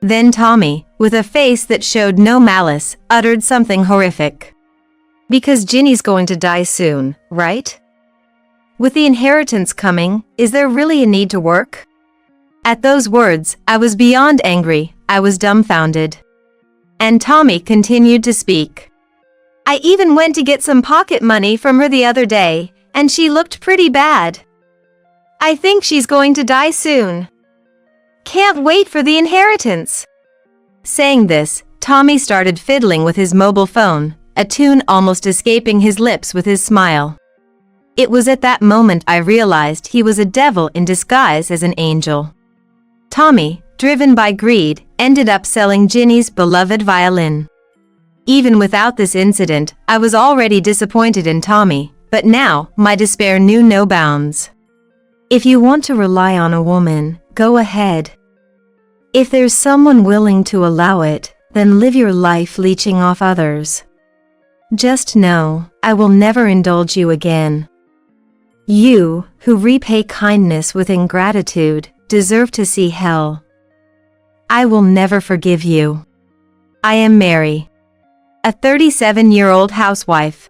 Then Tommy, with a face that showed no malice, uttered something horrific. "Because Ginny's going to die soon, right? With the inheritance coming, is there really a need to work?" At those words, I was beyond angry. I was dumbfounded. And Tommy continued to speak. "I even went to get some pocket money from her the other day, and she looked pretty bad. I think she's going to die soon. Can't wait for the inheritance." Saying this, Tommy started fiddling with his mobile phone, a tune almost escaping his lips with his smile. It was at that moment I realized he was a devil in disguise as an angel. Tommy, driven by greed, ended up selling Ginny's beloved violin. Even without this incident, I was already disappointed in Tommy, but now my despair knew no bounds. If you want to rely on a woman, go ahead. If there's someone willing to allow it, then live your life leeching off others. Just know, I will never indulge you again. You, who repay kindness with ingratitude, deserve to see hell. I will never forgive you. I am Mary, a 37-year-old housewife.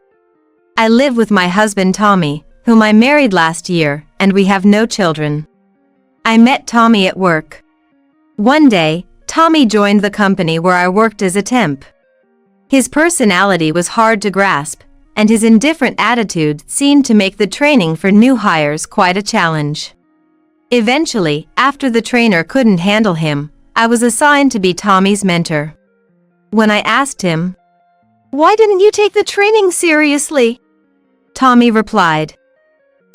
I live with my husband Tommy, whom I married last year, and we have no children. I met Tommy at work. One day, Tommy joined the company where I worked as a temp. His personality was hard to grasp, and his indifferent attitude seemed to make the training for new hires quite a challenge. Eventually, after the trainer couldn't handle him, I was assigned to be Tommy's mentor. When I asked him, "Why didn't you take the training seriously?" Tommy replied,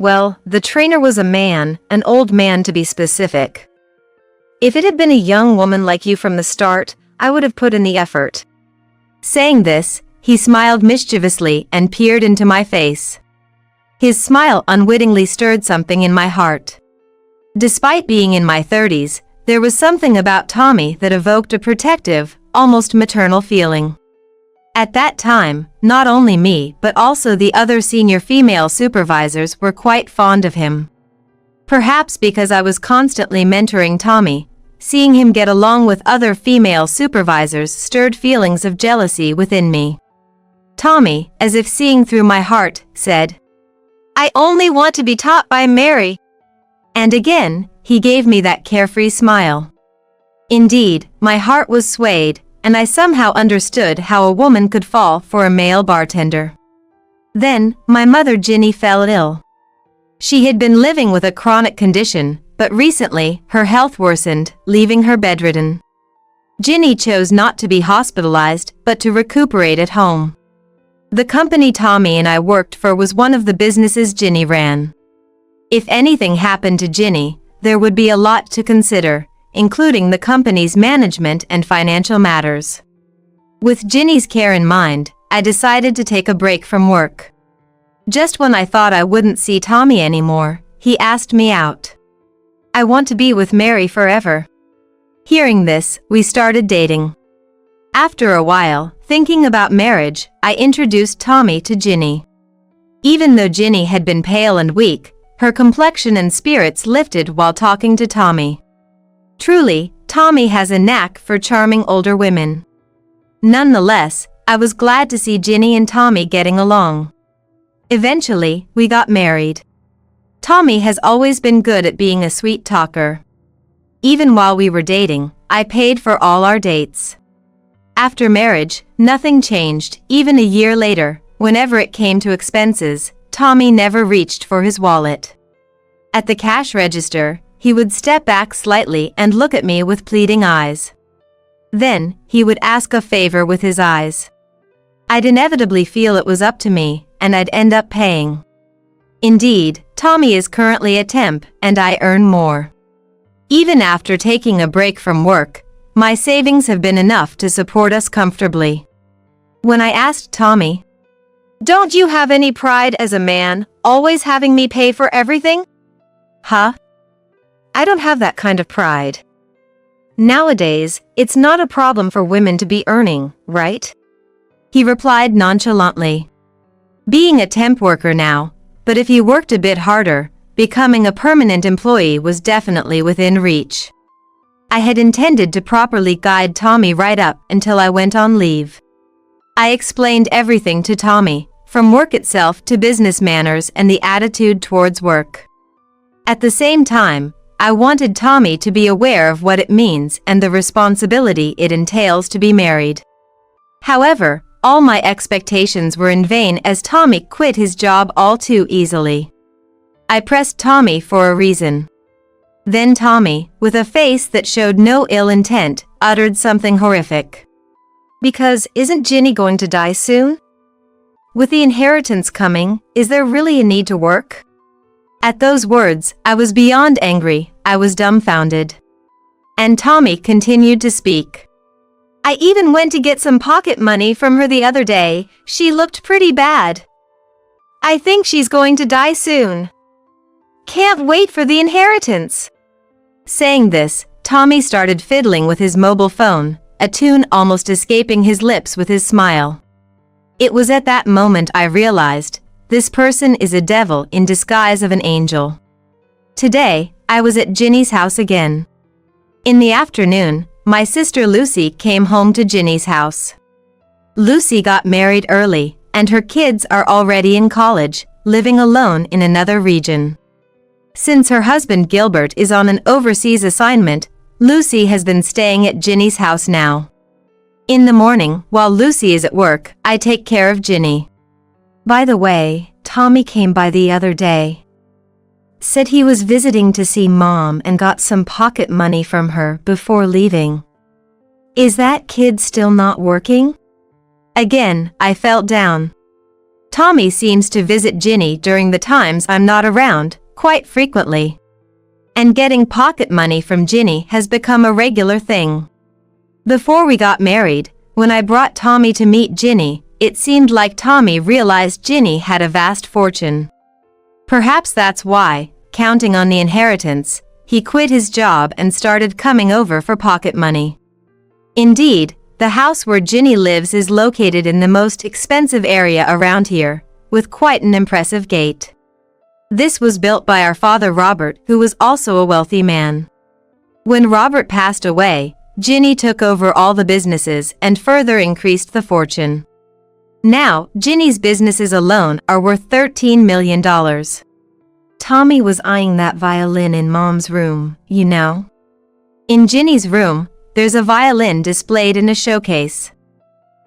"Well, the trainer was a man, an old man to be specific. If it had been a young woman like you from the start, I would have put in the effort." Saying this, he smiled mischievously and peered into my face. His smile unwittingly stirred something in my heart. Despite being in my 30s, there was something about Tommy that evoked a protective, almost maternal feeling. At that time, not only me but also the other senior female supervisors were quite fond of him. Perhaps because I was constantly mentoring Tommy, seeing him get along with other female supervisors stirred feelings of jealousy within me. Tommy, as if seeing through my heart, said, "I only want to be taught by Mary." And again, he gave me that carefree smile. Indeed, my heart was swayed, and I somehow understood how a woman could fall for a male bartender. Then, my mother Ginny fell ill. She had been living with a chronic condition, but recently, her health worsened, leaving her bedridden. Ginny chose not to be hospitalized, but to recuperate at home. The company Tommy and I worked for was one of the businesses Ginny ran. If anything happened to Ginny, there would be a lot to consider, including the company's management and financial matters. With Ginny's care in mind, I decided to take a break from work. Just when I thought I wouldn't see Tommy anymore, he asked me out. "I want to be with Mary forever." Hearing this, we started dating. After a while, thinking about marriage, I introduced Tommy to Ginny. Even though Ginny had been pale and weak, her complexion and spirits lifted while talking to Tommy. Truly, Tommy has a knack for charming older women. Nonetheless, I was glad to see Ginny and Tommy getting along. Eventually, we got married. Tommy has always been good at being a sweet talker. Even while we were dating, I paid for all our dates. After marriage, nothing changed. Even a year later, whenever it came to expenses, Tommy never reached for his wallet. At the cash register, he would step back slightly and look at me with pleading eyes. Then, he would ask a favor with his eyes. I'd inevitably feel it was up to me, and I'd end up paying. Indeed, Tommy is currently a temp, and I earn more. Even after taking a break from work, my savings have been enough to support us comfortably. When I asked Tommy, "Don't you have any pride as a man, always having me pay for everything?" "Huh? I don't have that kind of pride. Nowadays, it's not a problem for women to be earning, right?" He replied nonchalantly. Being a temp worker now, but if he worked a bit harder, becoming a permanent employee was definitely within reach. I had intended to properly guide Tommy right up until I went on leave. I explained everything to Tommy, from work itself to business manners and the attitude towards work. At the same time, I wanted Tommy to be aware of what it means and the responsibility it entails to be married. However, all my expectations were in vain as Tommy quit his job all too easily. I pressed Tommy for a reason. Then Tommy, with a face that showed no ill intent, uttered something horrific. Because isn't Ginny going to die soon? With the inheritance coming, is there really a need to work? At those words, I was beyond angry, I was dumbfounded. And Tommy continued to speak. I even went to get some pocket money from her the other day. She looked pretty bad. I think she's going to die soon. Can't wait for the inheritance. Saying this, Tommy started fiddling with his mobile phone, a tune almost escaping his lips with his smile. It was at that moment I realized, this person is a devil in disguise of an angel. Today, I was at Ginny's house again. In the afternoon, my sister Lucy came home to Ginny's house. Lucy got married early, and her kids are already in college, living alone in another region. Since her husband Gilbert is on an overseas assignment, Lucy has been staying at Ginny's house now. In the morning, while Lucy is at work, I take care of Ginny. By the way, Tommy came by the other day. Said he was visiting to see Mom and got some pocket money from her before leaving. Is that kid still not working? Again, I felt down. Tommy seems to visit Ginny during the times I'm not around, quite frequently. And getting pocket money from Ginny has become a regular thing. Before we got married, when I brought Tommy to meet Ginny, it seemed like Tommy realized Ginny had a vast fortune. Perhaps that's why, counting on the inheritance, he quit his job and started coming over for pocket money. Indeed, the house where Ginny lives is located in the most expensive area around here, with quite an impressive gate. This was built by our father Robert, who was also a wealthy man. When Robert passed away, Ginny took over all the businesses and further increased the fortune. Now, Ginny's businesses alone are worth $13 million. Tommy was eyeing that violin in Mom's room, you know. In Ginny's room, there's a violin displayed in a showcase.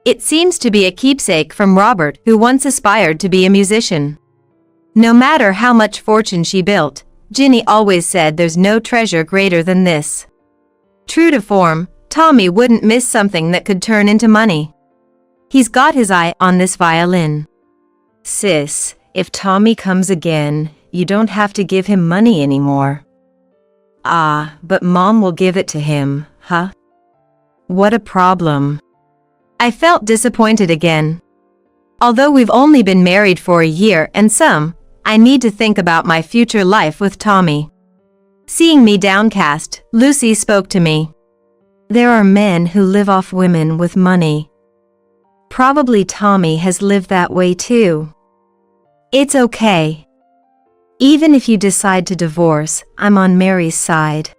It seems to be a keepsake from Robert, who once aspired to be a musician. No matter how much fortune she built, Ginny always said there's no treasure greater than this. True to form, Tommy wouldn't miss something that could turn into money. He's got his eye on this violin. Sis, if Tommy comes again, you don't have to give him money anymore. Ah, but Mom will give it to him, huh? What a problem. I felt disappointed again. Although we've only been married for a year and some, I need to think about my future life with Tommy. Seeing me downcast, Lucy spoke to me. There are men who live off women with money. Probably Tommy has lived that way too. It's okay. Even if you decide to divorce, I'm on Mary's side.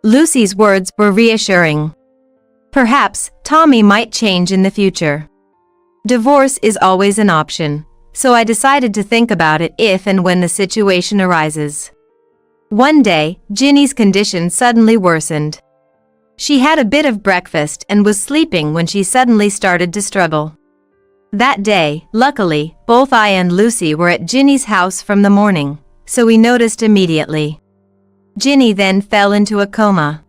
Lucy's words were reassuring. Perhaps Tommy might change in the future. Divorce is always an option, so I decided to think about it if and when the situation arises. One day, Ginny's condition suddenly worsened. She had a bit of breakfast and was sleeping when she suddenly started to struggle. That day, luckily, both I and Lucy were at Ginny's house from the morning, so we noticed immediately. Ginny then fell into a coma.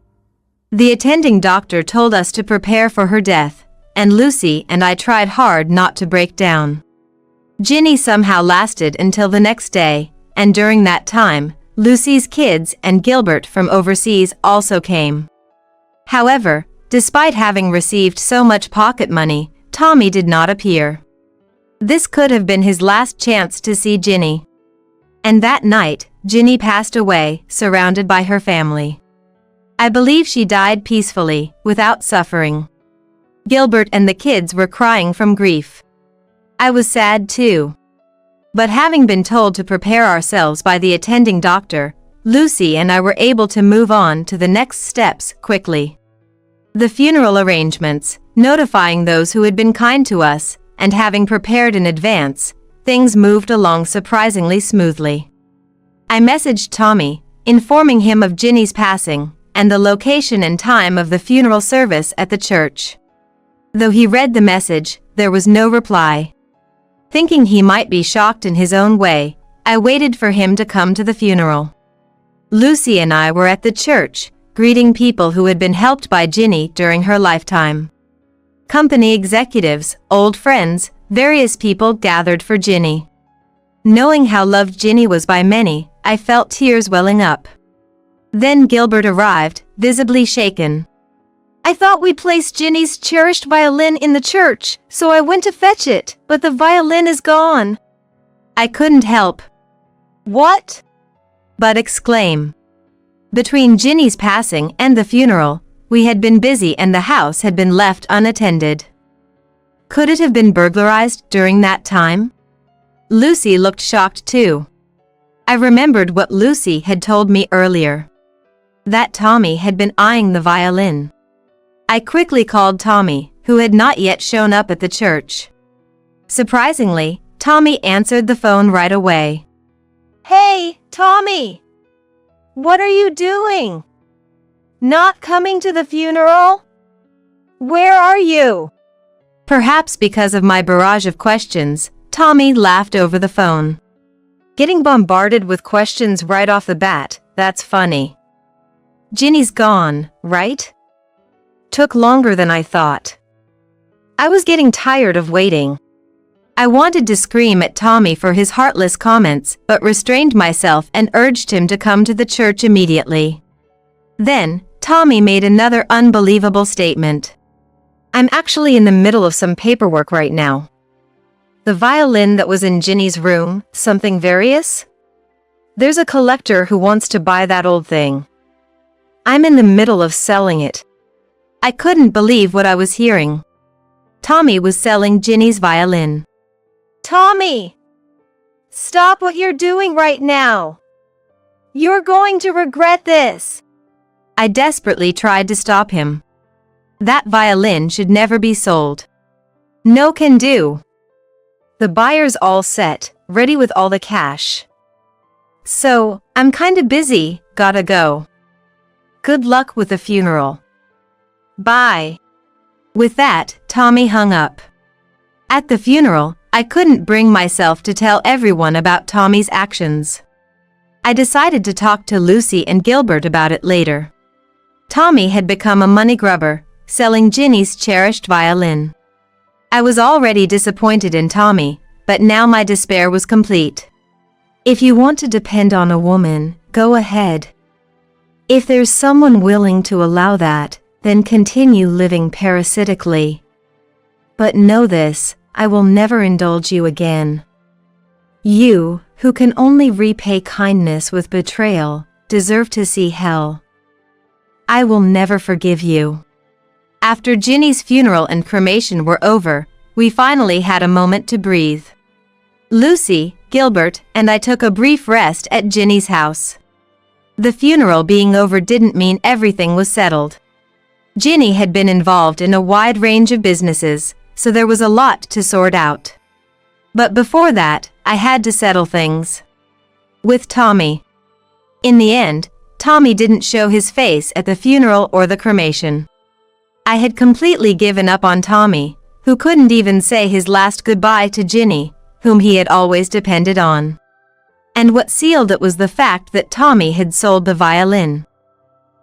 The attending doctor told us to prepare for her death, and Lucy and I tried hard not to break down. Ginny somehow lasted until the next day, and during that time, Lucy's kids and Gilbert from overseas also came. However, despite having received so much pocket money, Tommy did not appear. This could have been his last chance to see Ginny. And that night, Ginny passed away, surrounded by her family. I believe she died peacefully, without suffering. Gilbert and the kids were crying from grief. I was sad too. But having been told to prepare ourselves by the attending doctor, Lucy and I were able to move on to the next steps quickly. The funeral arrangements, notifying those who had been kind to us, and having prepared in advance, things moved along surprisingly smoothly. I messaged Tommy, informing him of Ginny's passing, and the location and time of the funeral service at the church. Though he read the message, there was no reply. Thinking he might be shocked in his own way, I waited for him to come to the funeral. Lucy and I were at the church, greeting people who had been helped by Ginny during her lifetime. Company executives, old friends, various people gathered for Ginny. Knowing how loved Ginny was by many, I felt tears welling up. Then Gilbert arrived, visibly shaken. "I thought we placed Ginny's cherished violin in the church, so I went to fetch it, but the violin is gone." I couldn't help. "What?" but exclaim. Between Ginny's passing and the funeral, we had been busy and the house had been left unattended. Could it have been burglarized during that time? Lucy looked shocked too. I remembered what Lucy had told me earlier. That Tommy had been eyeing the violin. I quickly called Tommy, who had not yet shown up at the church. Surprisingly, Tommy answered the phone right away. "Hey, Tommy! What are you doing? Not coming to the funeral? Where are you?" Perhaps because of my barrage of questions, Tommy laughed over the phone. Getting bombarded with questions right off the bat, that's funny. Ginny's gone, right? Took longer than I thought. I was getting tired of waiting. I wanted to scream at Tommy for his heartless comments, but restrained myself and urged him to come to the church immediately. Then, Tommy made another unbelievable statement. "I'm actually in the middle of some paperwork right now. The violin that was in Ginny's room, something various? There's a collector who wants to buy that old thing. I'm in the middle of selling it." I couldn't believe what I was hearing. Tommy was selling Ginny's violin. "Tommy! Stop what you're doing right now! You're going to regret this!" I desperately tried to stop him. That violin should never be sold. No can do. The buyer's all set, ready with all the cash. So, I'm kinda busy, gotta go. Good luck with the funeral. Bye. With that, Tommy hung up. At the funeral, I couldn't bring myself to tell everyone about Tommy's actions. I decided to talk to Lucy and Gilbert about it later. Tommy had become a money grubber, selling Ginny's cherished violin. I was already disappointed in Tommy, but now my despair was complete. If you want to depend on a woman, go ahead. If there's someone willing to allow that, then continue living parasitically. But know this, I will never indulge you again. You, who can only repay kindness with betrayal, deserve to see hell. I will never forgive you. After Ginny's funeral and cremation were over, we finally had a moment to breathe. Lucy, Gilbert, and I took a brief rest at Ginny's house. The funeral being over didn't mean everything was settled. Ginny had been involved in a wide range of businesses, so there was a lot to sort out. But before that, I had to settle things. With Tommy. In the end, Tommy didn't show his face at the funeral or the cremation. I had completely given up on Tommy, who couldn't even say his last goodbye to Ginny, whom he had always depended on. And what sealed it was the fact that Tommy had sold the violin.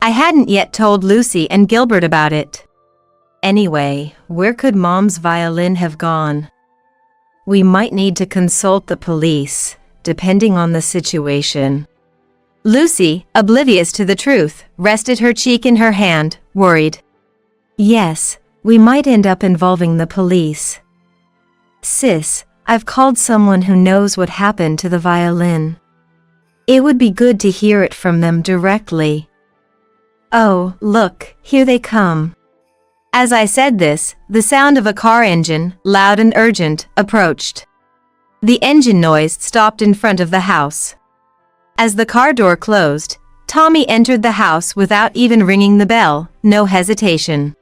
I hadn't yet told Lucy and Gilbert about it. Anyway, where could Mom's violin have gone? We might need to consult the police, depending on the situation. Lucy, oblivious to the truth, rested her cheek in her hand, worried. Yes, we might end up involving the police. Sis, I've called someone who knows what happened to the violin. It would be good to hear it from them directly. Oh, look, here they come. As I said this, the sound of a car engine, loud and urgent, approached. The engine noise stopped in front of the house. As the car door closed, Tommy entered the house without even ringing the bell, no hesitation.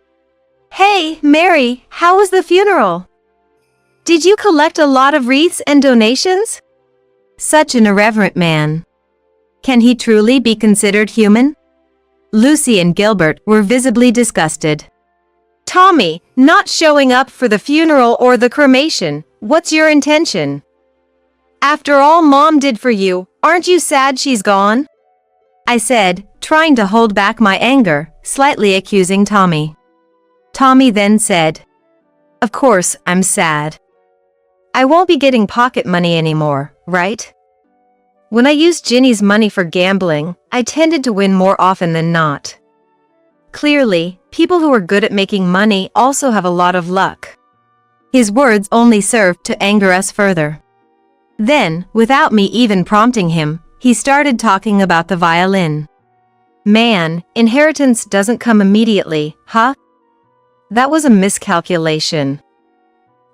"Hey, Mary, how was the funeral? Did you collect a lot of wreaths and donations?" Such an irreverent man. Can he truly be considered human? Lucy and Gilbert were visibly disgusted. "Tommy, not showing up for the funeral or the cremation, what's your intention? After all Mom did for you, aren't you sad she's gone?" I said, trying to hold back my anger, slightly accusing Tommy. Tommy then said, "Of course, I'm sad. I won't be getting pocket money anymore, right? When I used Ginny's money for gambling, I tended to win more often than not. Clearly, people who are good at making money also have a lot of luck." His words only served to anger us further. Then, without me even prompting him, he started talking about the violin. "Man, inheritance doesn't come immediately, huh? That was a miscalculation.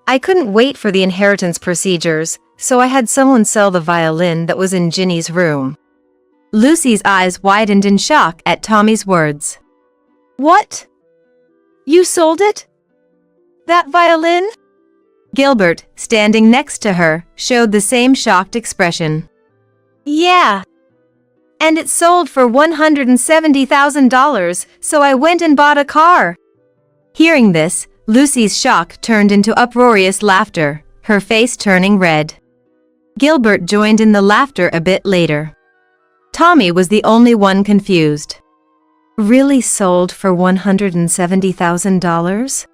I couldn't wait for the inheritance procedures, so I had someone sell the violin that was in Ginny's room." Lucy's eyes widened in shock at Tommy's words. "What? You sold it? That violin?" Gilbert, standing next to her, showed the same shocked expression. "Yeah. And it sold for $170,000, so I went and bought a car." Hearing this, Lucy's shock turned into uproarious laughter, her face turning red. Gilbert joined in the laughter a bit later. Tommy was the only one confused. "Really sold for $170,000?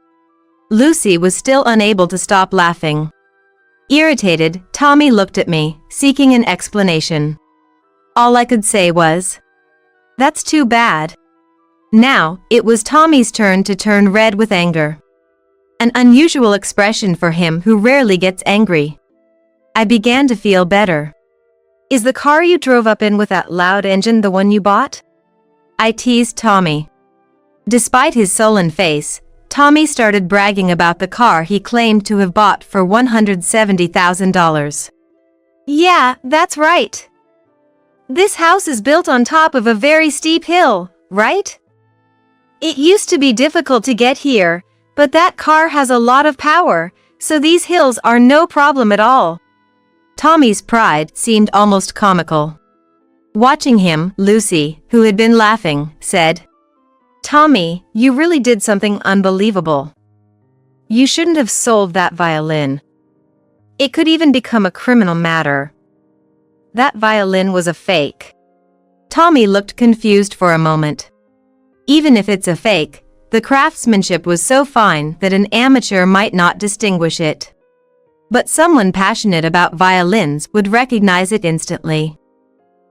Lucy was still unable to stop laughing. Irritated, Tommy looked at me, seeking an explanation. All I could say was, "That's too bad." Now, it was Tommy's turn to turn red with anger. An unusual expression for him who rarely gets angry. I began to feel better. "Is the car you drove up in with that loud engine the one you bought?" I teased Tommy. Despite his sullen face, Tommy started bragging about the car he claimed to have bought for $170,000. "Yeah, that's right. This house is built on top of a very steep hill, right? It used to be difficult to get here, but that car has a lot of power, so these hills are no problem at all." Tommy's pride seemed almost comical. Watching him, Lucy, who had been laughing, said, "Tommy, you really did something unbelievable. You shouldn't have sold that violin. It could even become a criminal matter. That violin was a fake." Tommy looked confused for a moment. Even if it's a fake, the craftsmanship was so fine that an amateur might not distinguish it. But someone passionate about violins would recognize it instantly.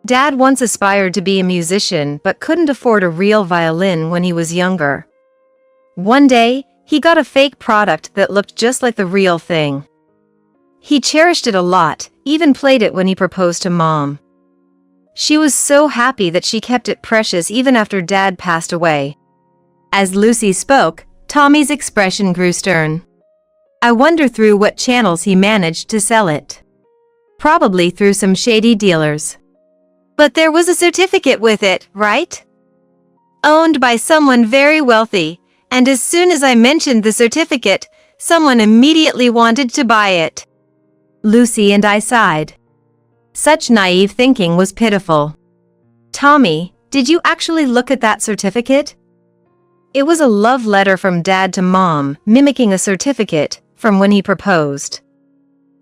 Dad once aspired to be a musician but couldn't afford a real violin when he was younger. One day, he got a fake product that looked just like the real thing. He cherished it a lot, even played it when he proposed to Mom. She was so happy that she kept it precious even after Dad passed away. As Lucy spoke, Tommy's expression grew stern. I wonder through what channels he managed to sell it. Probably through some shady dealers. "But there was a certificate with it, right? Owned by someone very wealthy, and as soon as I mentioned the certificate, someone immediately wanted to buy it." Lucy and I sighed. Such naive thinking was pitiful. "Tommy, did you actually look at that certificate?" It was a love letter from Dad to Mom, mimicking a certificate from when he proposed.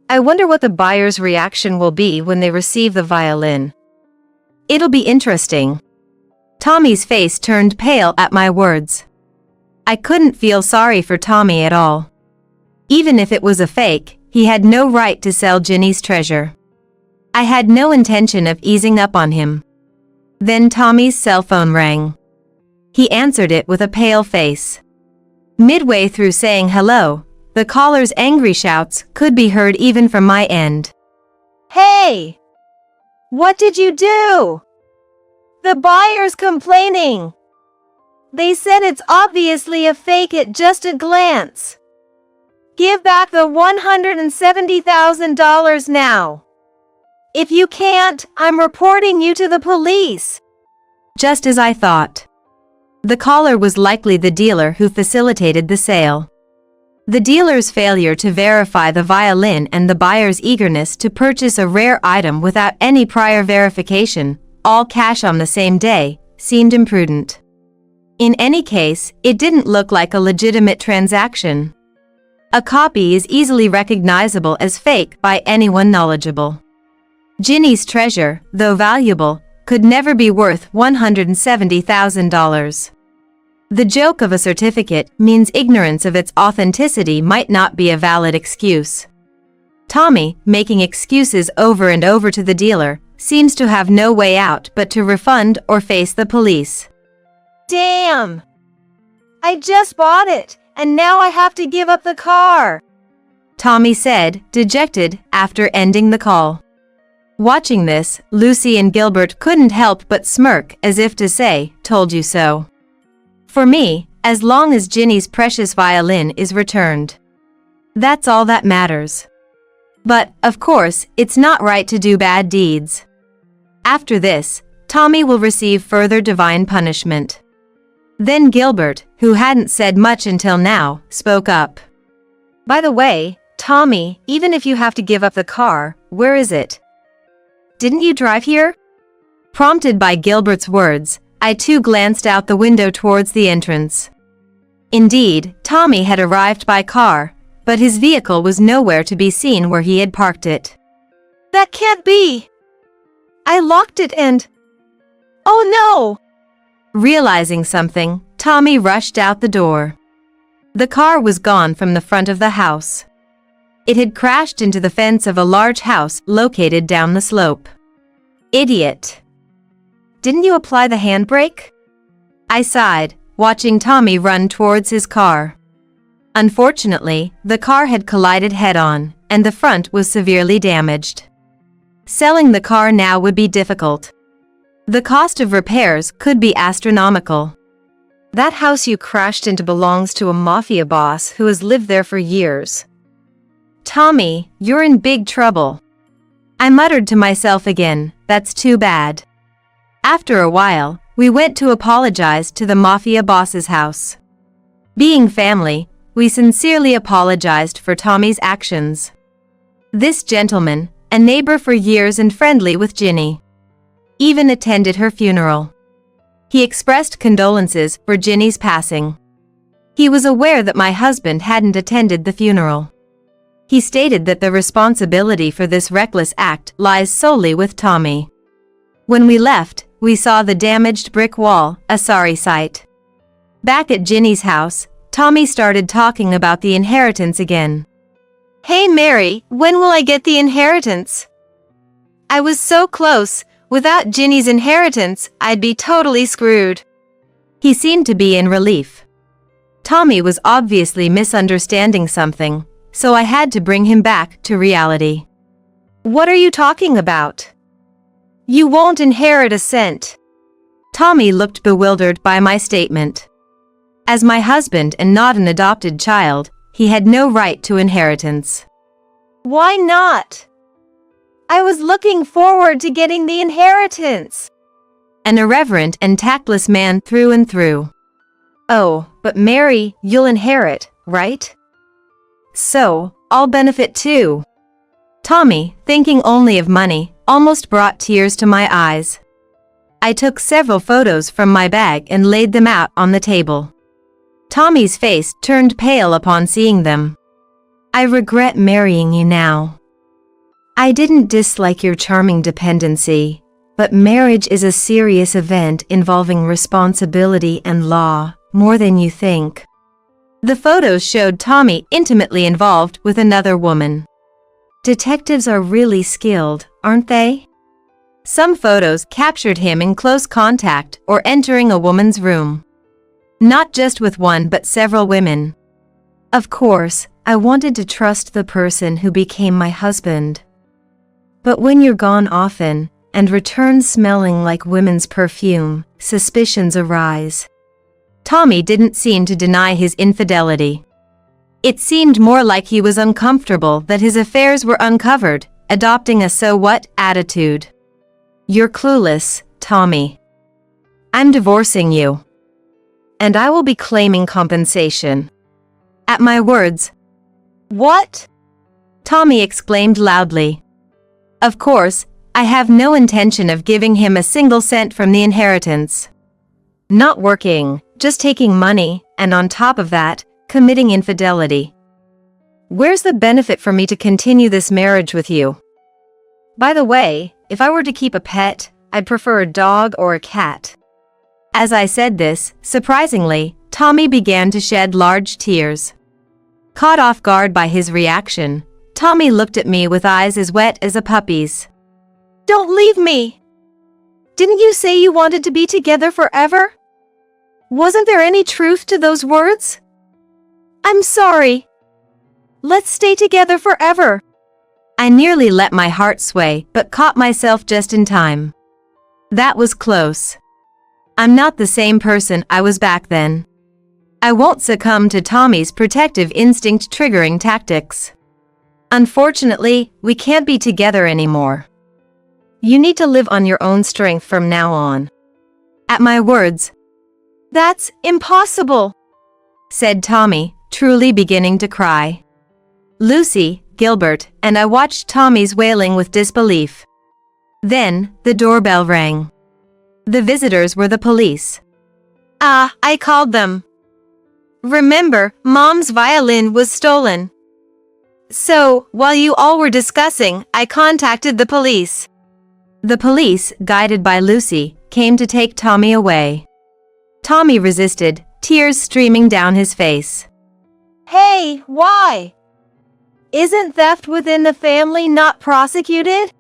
I wonder what the buyer's reaction will be when they receive the violin. It'll be interesting. Tommy's face turned pale at my words. I couldn't feel sorry for Tommy at all. Even if it was a fake, he had no right to sell Ginny's treasure. I had no intention of easing up on him. Then Tommy's cell phone rang. He answered it with a pale face. Midway through saying hello, the caller's angry shouts could be heard even from my end. "Hey! What did you do? The buyer's complaining. They said it's obviously a fake at just a glance. Give back the $170,000 now." If you can't, I'm reporting you to the police. Just as I thought. The caller was likely the dealer who facilitated the sale. The dealer's failure to verify the violin and the buyer's eagerness to purchase a rare item without any prior verification, all cash on the same day, seemed imprudent. In any case, it didn't look like a legitimate transaction. A copy is easily recognizable as fake by anyone knowledgeable. Ginny's treasure, though valuable, could never be worth $170,000. The joke of a certificate means ignorance of its authenticity might not be a valid excuse. Tommy, making excuses over and over to the dealer, seems to have no way out but to refund or face the police. Damn! I just bought it, and now I have to give up the car, Tommy said, dejected, after ending the call. Watching this, Lucy and Gilbert couldn't help but smirk as if to say, "Told you so." For me, as long as Ginny's precious violin is returned. That's all that matters. But, of course, it's not right to do bad deeds. After this, Tommy will receive further divine punishment. Then Gilbert, who hadn't said much until now, spoke up. By the way, Tommy, even if you have to give up the car, where is it? Didn't you drive here? Prompted by Gilbert's words, I too glanced out the window towards the entrance. Indeed, Tommy had arrived by car, but his vehicle was nowhere to be seen where he had parked it. That can't be! I locked it and… Oh no! Realizing something, Tommy rushed out the door. The car was gone from the front of the house. It had crashed into the fence of a large house located down the slope. Idiot! Didn't you apply the handbrake? I sighed, watching Tommy run towards his car. Unfortunately, the car had collided head-on, and the front was severely damaged. Selling the car now would be difficult. The cost of repairs could be astronomical. That house you crashed into belongs to a mafia boss who has lived there for years. Tommy, you're in big trouble. I muttered to myself again, that's too bad. After a while, we went to apologize to the mafia boss's house. Being family, we sincerely apologized for Tommy's actions. This gentleman, a neighbor for years and friendly with Ginny, even attended her funeral. He expressed condolences for Ginny's passing. He was aware that my husband hadn't attended the funeral. He stated that the responsibility for this reckless act lies solely with Tommy. When we left, we saw the damaged brick wall, a sorry sight. Back at Ginny's house, Tommy started talking about the inheritance again. Hey Mary, when will I get the inheritance? I was so close. Without Ginny's inheritance, I'd be totally screwed. He seemed to be in relief. Tommy was obviously misunderstanding something, so I had to bring him back to reality. What are you talking about? You won't inherit a cent. Tommy looked bewildered by my statement. As my husband and not an adopted child, he had no right to inheritance. Why not? I was looking forward to getting the inheritance. An irreverent and tactless man through and through. Oh, but Mary, you'll inherit, right? So, I'll benefit too. Tommy, thinking only of money, almost brought tears to my eyes. I took several photos from my bag and laid them out on the table. Tommy's face turned pale upon seeing them. I regret marrying you now. I didn't dislike your charming dependency, but marriage is a serious event involving responsibility and law, more than you think. The photos showed Tommy intimately involved with another woman. Detectives are really skilled, aren't they? Some photos captured him in close contact or entering a woman's room. Not just with one but several women. Of course, I wanted to trust the person who became my husband. But when you're gone often, and return smelling like women's perfume, suspicions arise. Tommy didn't seem to deny his infidelity. It seemed more like he was uncomfortable that his affairs were uncovered, adopting a so what attitude. You're clueless, Tommy. I'm divorcing you. And I will be claiming compensation. At my words. What? Tommy exclaimed loudly. Of course, I have no intention of giving him a single cent from the inheritance. Not working, just taking money, and on top of that, committing infidelity. Where's the benefit for me to continue this marriage with you? By the way, if I were to keep a pet, I'd prefer a dog or a cat. As I said this, surprisingly, Tommy began to shed large tears. Caught off guard by his reaction, Tommy looked at me with eyes as wet as a puppy's. Don't leave me! Didn't you say you wanted to be together forever? Wasn't there any truth to those words? I'm sorry. Let's stay together forever. I nearly let my heart sway, but caught myself just in time. That was close. I'm not the same person I was back then. I won't succumb to Tommy's protective instinct triggering tactics. Unfortunately, we can't be together anymore. You need to live on your own strength from now on. At my words. That's impossible, said Tommy, truly beginning to cry. Lucy, Gilbert, and I watched Tommy's wailing with disbelief. Then, the doorbell rang. The visitors were the police. I called them. Remember, Mom's violin was stolen. So, while you all were discussing, I contacted the police. The police, guided by Lucy, came to take Tommy away. Tommy resisted, tears streaming down his face. Hey, why? Isn't theft within the family not prosecuted?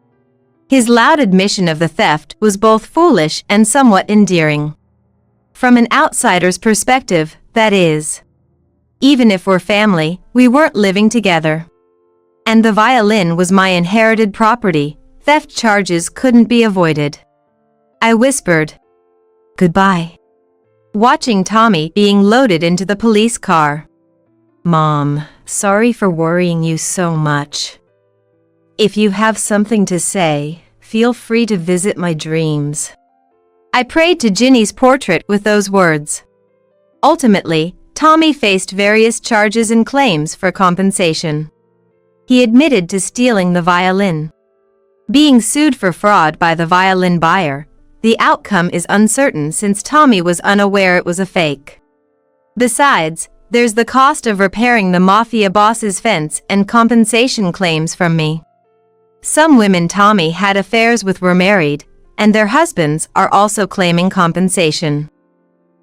His loud admission of the theft was both foolish and somewhat endearing. From an outsider's perspective, that is. Even if we're family, we weren't living together. And the violin was my inherited property, theft charges couldn't be avoided. I whispered, "Goodbye," watching Tommy being loaded into the police car. Mom, sorry for worrying you so much. If you have something to say, feel free to visit my dreams. I prayed to Ginny's portrait with those words. Ultimately, Tommy faced various charges and claims for compensation. He admitted to stealing the violin. Being sued for fraud by the violin buyer, the outcome is uncertain since Tommy was unaware it was a fake. Besides, there's the cost of repairing the mafia boss's fence and compensation claims from me. Some women Tommy had affairs with were married, and their husbands are also claiming compensation.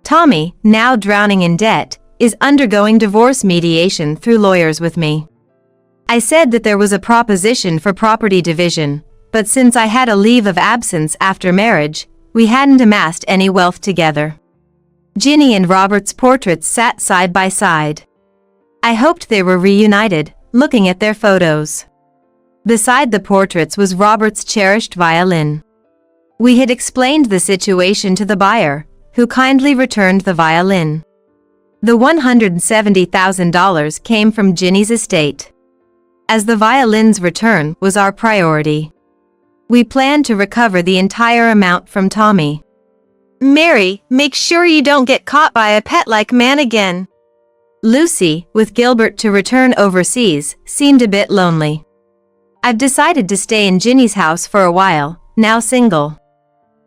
Tommy, now drowning in debt, is undergoing divorce mediation through lawyers with me. I said that there was a proposition for property division, but since I had a leave of absence after marriage, we hadn't amassed any wealth together. Ginny and Robert's portraits sat side by side. I hoped they were reunited, looking at their photos. Beside the portraits was Robert's cherished violin. We had explained the situation to the buyer, who kindly returned the violin. The $170,000 came from Ginny's estate. As the violin's return was our priority. We planned to recover the entire amount from Tommy. Mary, make sure you don't get caught by a pet-like man again. Lucy, with Gilbert to return overseas, seemed a bit lonely. I've decided to stay in Ginny's house for a while, now single.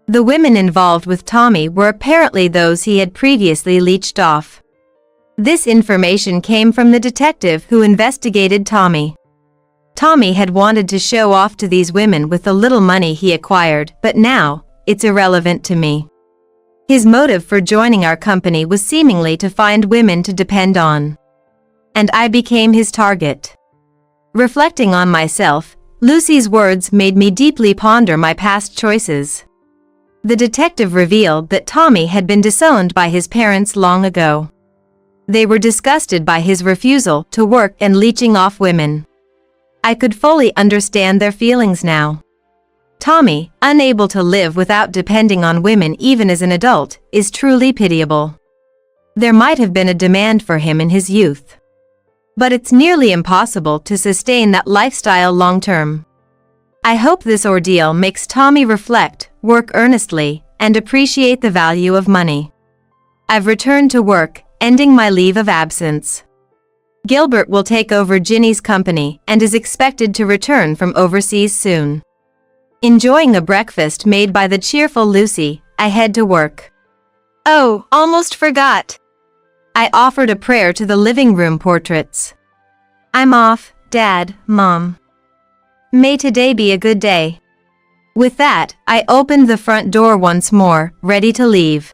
The women involved with Tommy were apparently those he had previously leached off. This information came from the detective who investigated Tommy. Tommy had wanted to show off to these women with the little money he acquired, but now, it's irrelevant to me. His motive for joining our company was seemingly to find women to depend on. And I became his target. Reflecting on myself, Lucy's words made me deeply ponder my past choices. The detective revealed that Tommy had been disowned by his parents long ago. They were disgusted by his refusal to work and leeching off women. I could fully understand their feelings now. Tommy, unable to live without depending on women even as an adult, is truly pitiable. There might have been a demand for him in his youth. But it's nearly impossible to sustain that lifestyle long term. I hope this ordeal makes Tommy reflect, work earnestly, and appreciate the value of money. I've returned to work, ending my leave of absence. Gilbert will take over Ginny's company and is expected to return from overseas soon. Enjoying a breakfast made by the cheerful Lucy, I head to work. Oh, almost forgot. I offered a prayer to the living room portraits. I'm off, Dad, Mom. May today be a good day. With that, I opened the front door once more, ready to leave.